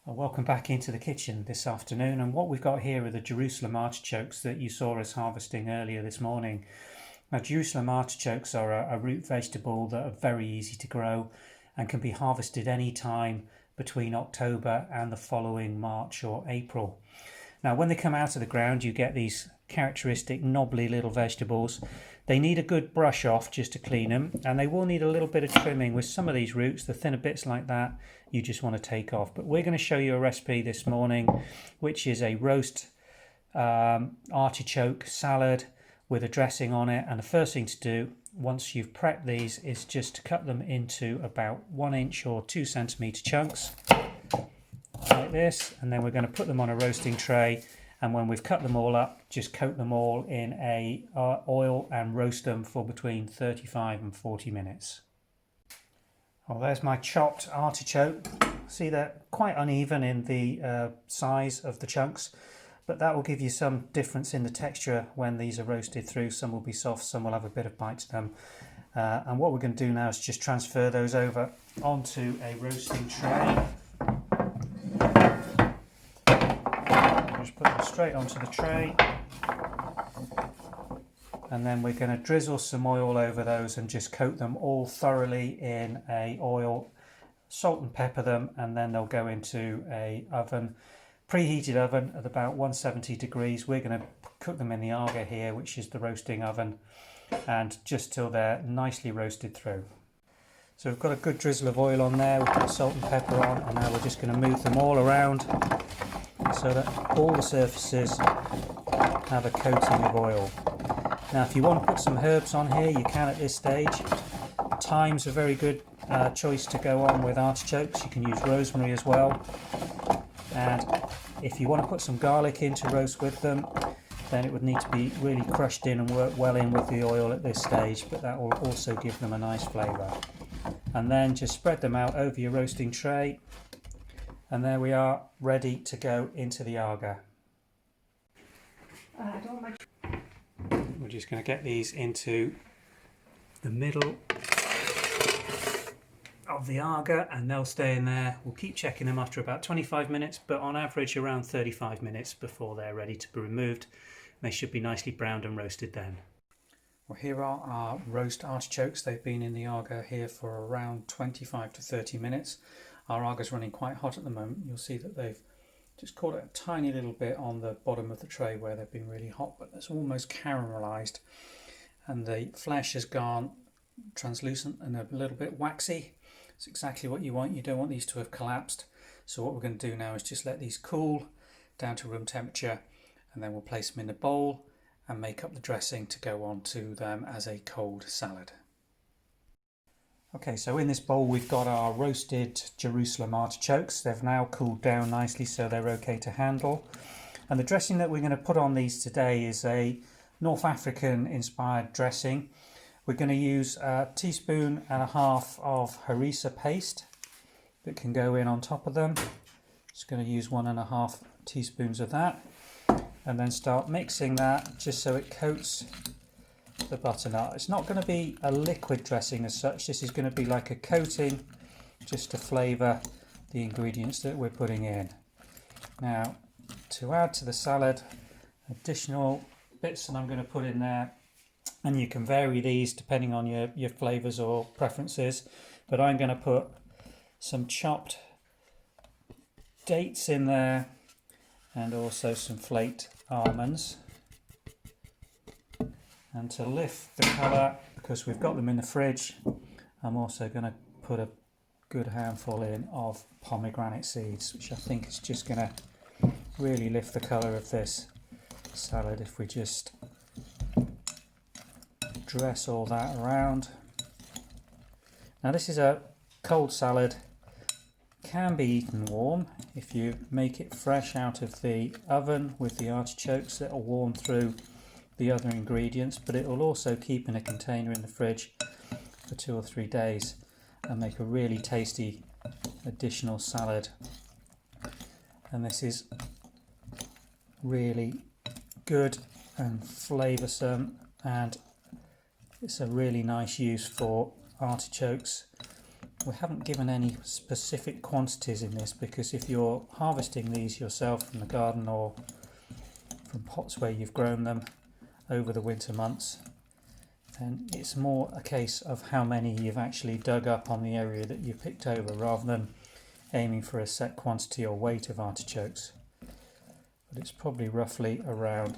Well, welcome back into the kitchen this afternoon, and what we've got here are the Jerusalem artichokes that you saw us harvesting earlier this morning. Now, Jerusalem artichokes are a root vegetable that are very easy to grow and can be harvested any time between October and the following March or April. Now, when they come out of the ground, you get these characteristic knobbly little vegetables. They need a good brush off just to clean them, and they will need a little bit of trimming with some of these roots. The thinner bits like that you just want to take off. But we're going to show you a recipe this morning which is a roast artichoke salad with a dressing on it. And the first thing to do once you've prepped these is just to cut them into about 1 inch or 2 centimetre chunks like this, and then we're going to put them on a roasting tray, and when we've cut them all up, just coat them all in oil and roast them for between 35 and 40 minutes. Well, there's my chopped artichoke. See, they're quite uneven in the size of the chunks, but that will give you some difference in the texture when these are roasted through. Some will be soft, some will have a bit of bite to them. And what we're going to do now is just transfer those over onto a roasting tray. Just put them straight onto the tray, and then we're going to drizzle some oil over those and just coat them all thoroughly in oil, salt and pepper them, and then they'll go into a oven, preheated oven at about 170 degrees. We're going to cook them in the Aga here, which is the roasting oven, and just till they're nicely roasted through. So we've got a good drizzle of oil on there, we've got salt and pepper on, and now we're just going to move them all around so that all the surfaces have a coating of oil. Now, if you want to put some herbs on here, you can at this stage. Thyme's a very good choice to go on with artichokes. You can use rosemary as well. And if you want to put some garlic in to roast with them, then it would need to be really crushed in and work well in with the oil at this stage, but that will also give them a nice flavour. And then just spread them out over your roasting tray, and there we are, ready to go into the Aga. We're just going to get these into the middle of the Aga, and they'll stay in there. We'll keep checking them after about 25 minutes, but on average around 35 minutes before they're ready to be removed. They should be nicely browned and roasted then. Well, here are our roast artichokes. They've been in the Aga here for around 25 to 30 minutes. Our Aga's running quite hot at the moment. You'll see that they've just caught it a tiny little bit on the bottom of the tray where they've been really hot, but it's almost caramelised, and the flesh has gone translucent and a little bit waxy. It's exactly what you want. You don't want these to have collapsed. So what we're going to do now is just let these cool down to room temperature, and then we'll place them in a bowl and make up the dressing to go on to them as a cold salad. Okay, so in this bowl we've got our roasted Jerusalem artichokes. They've now cooled down nicely, so they're okay to handle. And the dressing that we're going to put on these today is a North African inspired dressing. We're going to use 1.5 teaspoons of harissa paste that can go in on top of them. Just going to use 1.5 teaspoons of that, and then start mixing that just so it coats the butternut. It's not going to be a liquid dressing as such. This is going to be like a coating just to flavour the ingredients that we're putting in. Now, to add to the salad, additional bits that I'm going to put in there, and you can vary these depending on your flavours or preferences, but I'm going to put some chopped dates in there and also some flaked almonds. And to lift the colour, because we've got them in the fridge, I'm also going to put a good handful in of pomegranate seeds, which I think is just going to really lift the colour of this salad if we just dress all that around. Now, this is a cold salad, can be eaten warm. If you make it fresh out of the oven with the artichokes, it'll warm through the other ingredients, but it will also keep in a container in the fridge for 2 or 3 days and make a really tasty additional salad. And this is really good and flavoursome, and it's a really nice use for artichokes We haven't given any specific quantities in this because if you're harvesting these yourself from the garden or from pots where you've grown them over the winter months, then it's more a case of how many you've actually dug up on the area that you picked over rather than aiming for a set quantity or weight of artichokes. But it's probably roughly around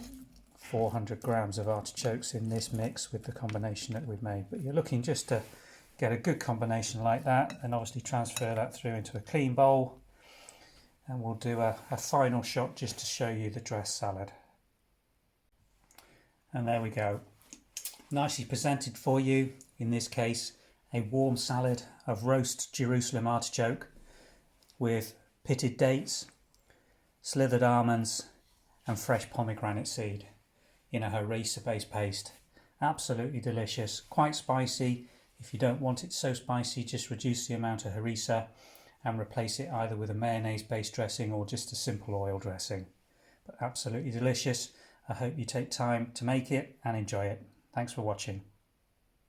400 grams of artichokes in this mix with the combination that we've made. But you're looking just to get a good combination like that, and obviously transfer that through into a clean bowl, and we'll do a final shot just to show you the dressed salad. And there we go, nicely presented for you. In this case, a warm salad of roast Jerusalem artichoke with pitted dates, slithered almonds and fresh pomegranate seed in a harissa based paste. Absolutely delicious, quite spicy. If you don't want it so spicy, just reduce the amount of harissa and replace it either with a mayonnaise based dressing or just a simple oil dressing. But absolutely delicious. I hope you take time to make it and enjoy it. Thanks for watching.